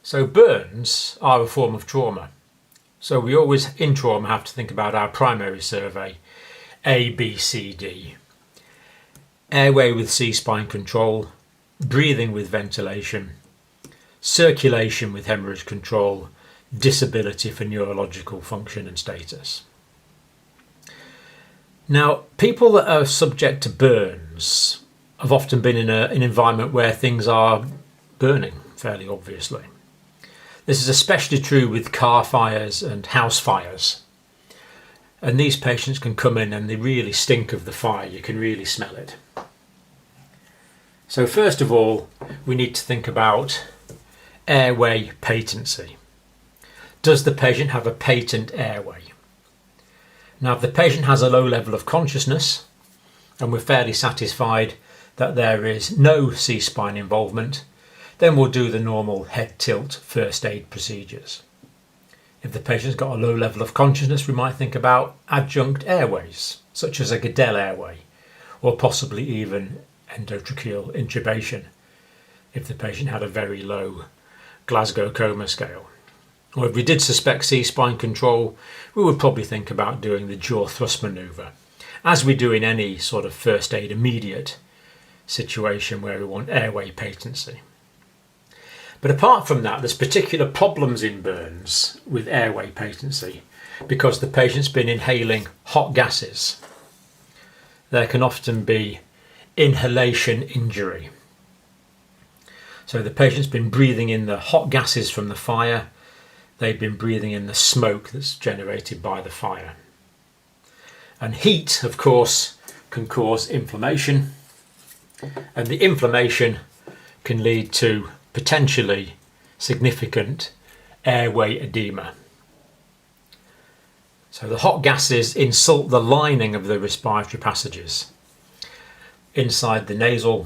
So burns are a form of trauma. So we always in trauma have to think about our primary survey, A, B, C, D. Airway with C-spine control, breathing with ventilation, circulation with hemorrhage control, disability for neurological function and status. Now, people that are subject to burns have often been in an environment where things are burning, fairly obviously. This is especially true with car fires and house fires. And these patients can come in and they really stink of the fire. You can really smell it. So first of all, we need to think about airway patency. Does the patient have a patent airway? Now, if the patient has a low level of consciousness and we're fairly satisfied that there is no C-spine involvement, then we'll do the normal head tilt first aid procedures. If the patient's got a low level of consciousness, we might think about adjunct airways, such as a Goodell airway, or possibly even endotracheal intubation, if the patient had a very low Glasgow coma scale. Or if we did suspect C-spine control, we would probably think about doing the jaw thrust manoeuvre, as we do in any sort of first aid immediate situation where we want airway patency. But apart from that, there's particular problems in burns with airway patency because the patient's been inhaling hot gases. There can often be inhalation injury. So the patient's been breathing in the hot gases from the fire. They've been breathing in the smoke that's generated by the fire. And heat, of course, can cause inflammation. And the inflammation can lead to potentially significant airway edema. So the hot gases insult the lining of the respiratory passages. Inside the nasal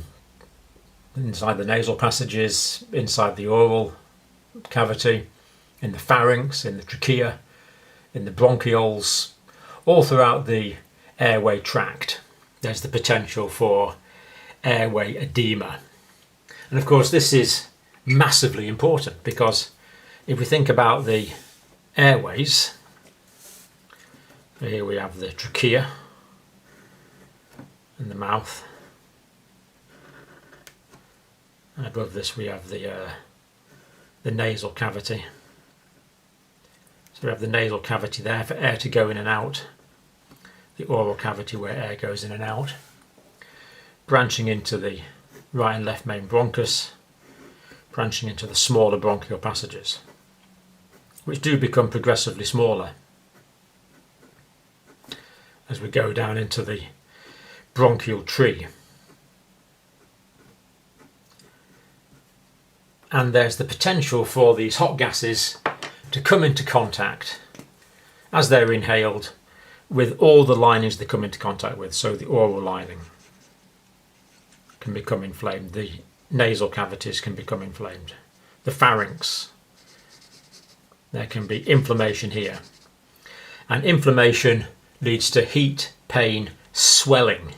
passages, inside the oral cavity, in the pharynx, in the trachea, in the bronchioles, all throughout the airway tract, there's the potential for airway edema. And of course, this is massively important because if we think about the airways, here we have the trachea and the mouth. And above this we have the nasal cavity. So we have the nasal cavity there for air to go in and out, the oral cavity where air goes in and out, branching into the right and left main bronchus, branching into the smaller bronchial passages, which do become progressively smaller as we go down into the bronchial tree. And there's the potential for these hot gases to come into contact as they're inhaled with all the linings they come into contact with. So the oral lining can become inflamed, the nasal cavities can become inflamed, the pharynx, there can be inflammation here. And inflammation leads to heat, pain, swelling,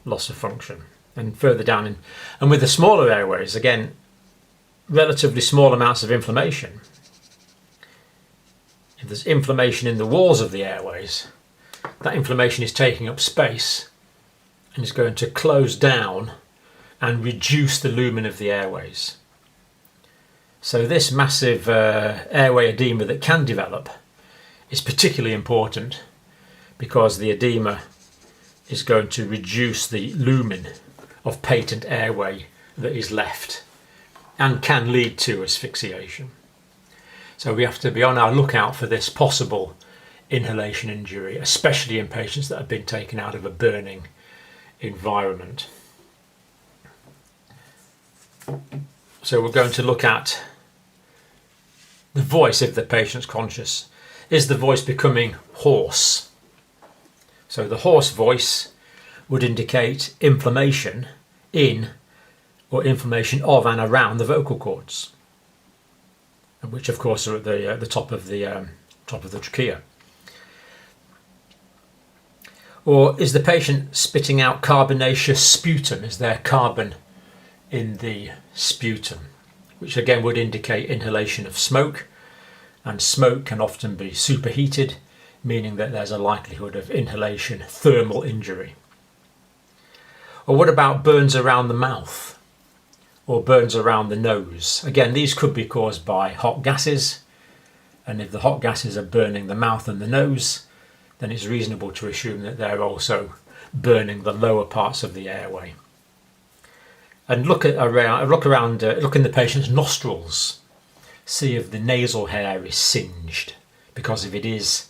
loss of function. And further down, and with the smaller airways, again, relatively small amounts of inflammation. If there's inflammation in the walls of the airways, that inflammation is taking up space and is going to close down and reduce the lumen of the airways. So this massive airway edema that can develop is particularly important because the edema is going to reduce the lumen of patent airway that is left and can lead to asphyxiation. So we have to be on our lookout for this possible inhalation injury, especially in patients that have been taken out of a burning environment. So we're going to look at the voice if the patient's conscious. Is the voice becoming hoarse? So the hoarse voice would indicate inflammation in or inflammation of and around the vocal cords, which of course are at the top of the trachea. Or is the patient spitting out carbonaceous sputum? Is there carbon in the sputum, which again would indicate inhalation of smoke, and smoke can often be superheated, meaning that there's a likelihood of inhalation thermal injury. Or what about burns around the mouth or burns around the nose? Again, these could be caused by hot gases, and if the hot gases are burning the mouth and the nose, then it's reasonable to assume that they're also burning the lower parts of the airway. And look in the patient's nostrils. See if the nasal hair is singed, because if it is,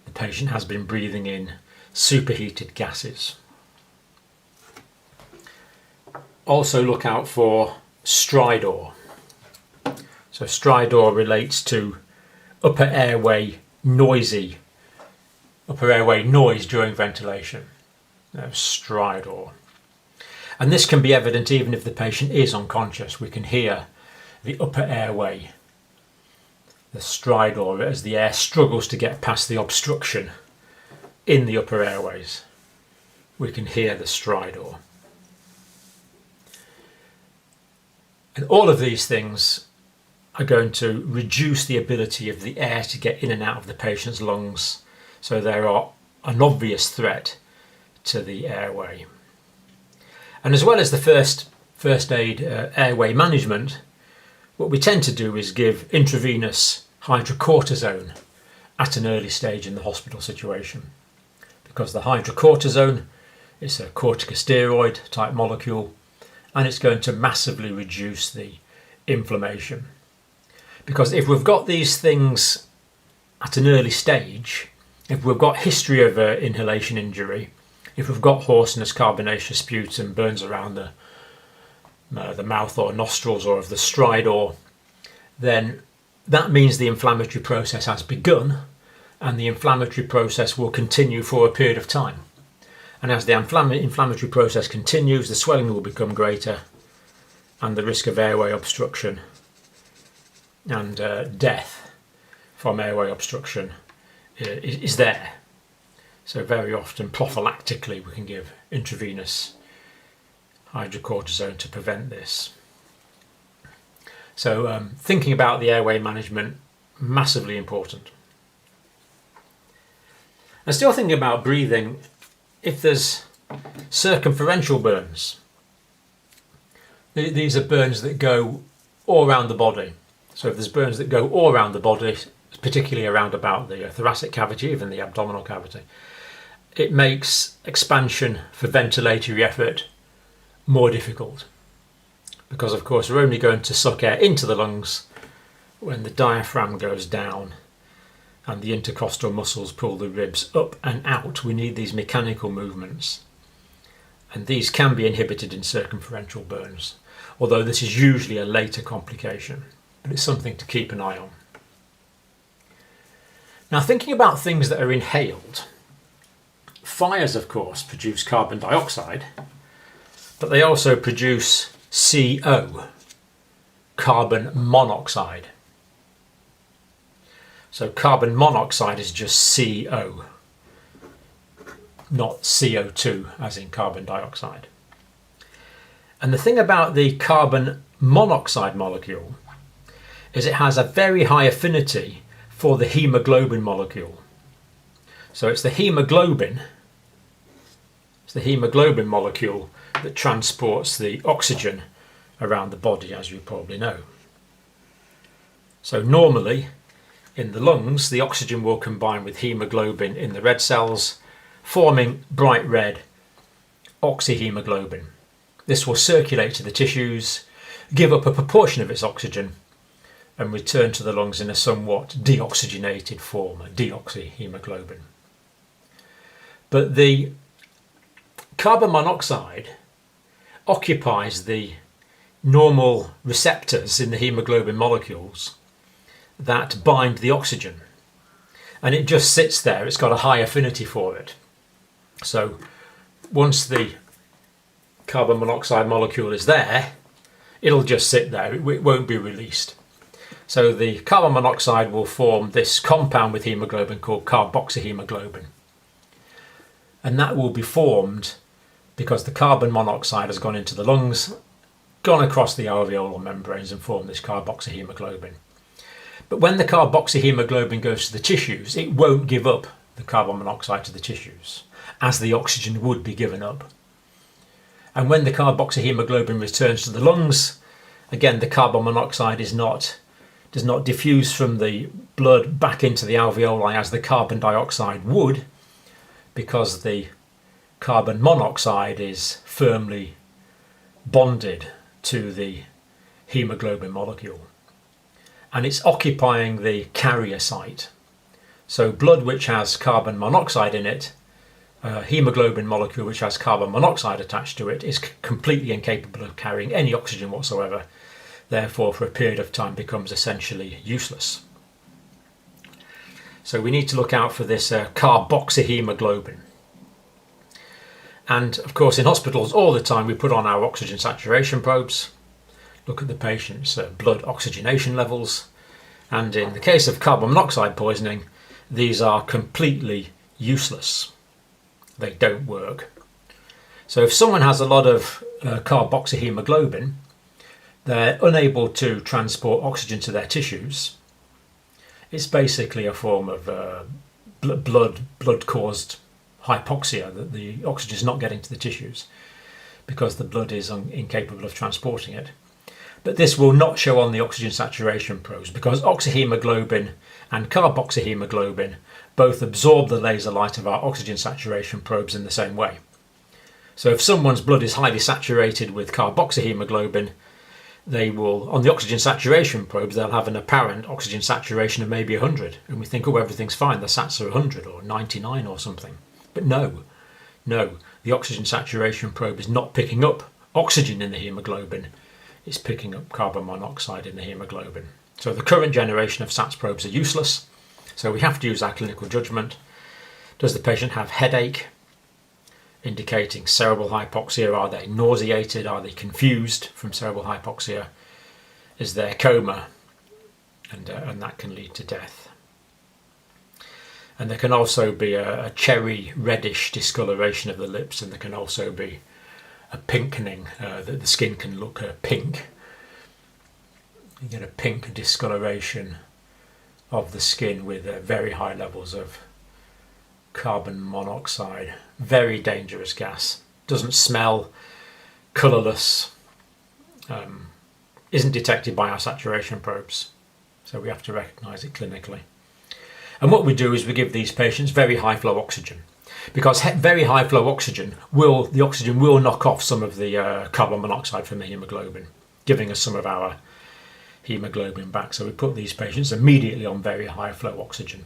the patient has been breathing in superheated gases. Also look out for stridor. So stridor relates to upper airway noise during ventilation. Stridor. And this can be evident even if the patient is unconscious. We can hear the upper airway, the stridor, as the air struggles to get past the obstruction in the upper airways. We can hear the stridor. And all of these things are going to reduce the ability of the air to get in and out of the patient's lungs, so they are an obvious threat to the airway. And as well as the first aid airway management, what we tend to do is give intravenous hydrocortisone at an early stage in the hospital situation, because the hydrocortisone is a corticosteroid type molecule, and it's going to massively reduce the inflammation. Because if we've got these things at an early stage, if we've got history of inhalation injury, if we've got hoarseness, carbonaceous sputum, burns around the mouth or nostrils or of the stridor, then that means the inflammatory process has begun, and the inflammatory process will continue for a period of time. And as the inflammatory process continues, the swelling will become greater, and the risk of airway obstruction and death from airway obstruction is there. So very often, prophylactically, we can give intravenous hydrocortisone to prevent this. So thinking about the airway management, massively important. And still thinking about breathing, if there's circumferential burns, these are burns that go all around the body. So if there's burns that go all around the body, particularly around about the thoracic cavity, even the abdominal cavity, it makes expansion for ventilatory effort more difficult, because of course we're only going to suck air into the lungs when the diaphragm goes down and the intercostal muscles pull the ribs up and out. We need these mechanical movements, and these can be inhibited in circumferential burns, although this is usually a later complication, but it's something to keep an eye on. Now, thinking about things that are inhaled, fires of course produce carbon dioxide, but they also produce CO, carbon monoxide. So carbon monoxide is just CO, not CO2 as in carbon dioxide. And the thing about the carbon monoxide molecule is it has a very high affinity for the hemoglobin molecule. So it's the hemoglobin molecule that transports the oxygen around the body, as you probably know. So normally in the lungs, the oxygen will combine with hemoglobin in the red cells, forming bright red oxyhemoglobin. This will circulate to the tissues, give up a proportion of its oxygen, and return to the lungs in a somewhat deoxygenated form, a deoxyhemoglobin. But the carbon monoxide occupies the normal receptors in the hemoglobin molecules that bind the oxygen, and it just sits there. It's got a high affinity for it. So once the carbon monoxide molecule is there, it'll just sit there. It won't be released. So the carbon monoxide will form this compound with hemoglobin called carboxyhemoglobin, and that will be formed because the carbon monoxide has gone into the lungs gone across the alveolar membranes and formed this carboxyhemoglobin. But when the carboxyhemoglobin goes to the tissues, it won't give up the carbon monoxide to the tissues, as the oxygen would be given up. And when the carboxyhemoglobin returns to the lungs, again the carbon monoxide does not diffuse from the blood back into the alveoli as the carbon dioxide would, because the carbon monoxide is firmly bonded to the hemoglobin molecule, and it's occupying the carrier site. So blood which has carbon monoxide in it, hemoglobin molecule which has carbon monoxide attached to it, is completely incapable of carrying any oxygen whatsoever, therefore for a period of time becomes essentially useless. So we need to look out for this carboxyhemoglobin. And of course in hospitals all the time we put on our oxygen saturation probes, look at the patient's blood oxygenation levels, and in the case of carbon monoxide poisoning, these are completely useless. They don't work. So if someone has a lot of carboxyhemoglobin, they're unable to transport oxygen to their tissues. It's basically a form of blood-caused hypoxia, that the oxygen is not getting to the tissues because the blood is incapable of transporting it. But this will not show on the oxygen saturation probes because oxyhemoglobin and carboxyhemoglobin both absorb the laser light of our oxygen saturation probes in the same way. So if someone's blood is highly saturated with carboxyhemoglobin, they will, on the oxygen saturation probes, they'll have an apparent oxygen saturation of maybe 100. And we think, oh, everything's fine, the sats are 100 or 99 or something. But no, the oxygen saturation probe is not picking up oxygen in the hemoglobin, it's picking up carbon monoxide in the hemoglobin. So the current generation of SATS probes are useless, so we have to use our clinical judgment. Does the patient have headache, indicating cerebral hypoxia? Are they nauseated? Are they confused from cerebral hypoxia? Is there coma? And that can lead to death. And there can also be a cherry reddish discoloration of the lips, and there can also be a pinkening, that the skin can look pink. You get a pink discoloration of the skin with very high levels of carbon monoxide. Very dangerous gas. Doesn't smell, colourless, isn't detected by our saturation probes, so we have to recognise it clinically. And what we do is we give these patients very high flow oxygen, because very high flow oxygen will knock off some of the carbon monoxide from the hemoglobin, giving us some of our hemoglobin back. So we put these patients immediately on very high flow oxygen.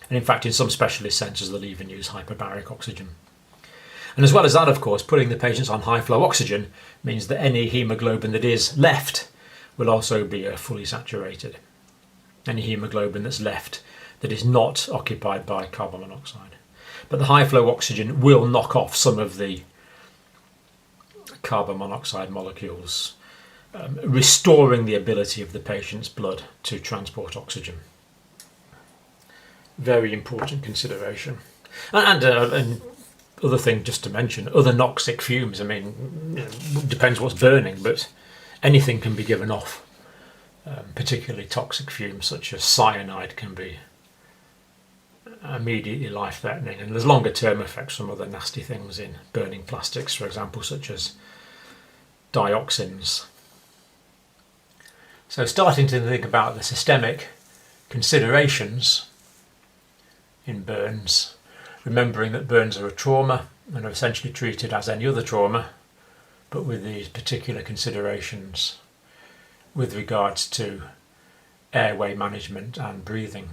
And in fact, in some specialist centres, they'll even use hyperbaric oxygen. And as well as that, of course, putting the patients on high flow oxygen means that any hemoglobin that is left will also be fully saturated. Any hemoglobin that's left that is not occupied by carbon monoxide. But the high flow oxygen will knock off some of the carbon monoxide molecules, restoring the ability of the patient's blood to transport oxygen. Very important consideration. And other thing just to mention, other noxic fumes. I mean, depends what's burning, but anything can be given off. Particularly toxic fumes such as cyanide can be immediately life-threatening, and there's longer term effects from other nasty things in burning plastics, for example, such as dioxins. So starting to think about the systemic considerations in burns, remembering that burns are a trauma and are essentially treated as any other trauma, but with these particular considerations with regards to airway management and breathing.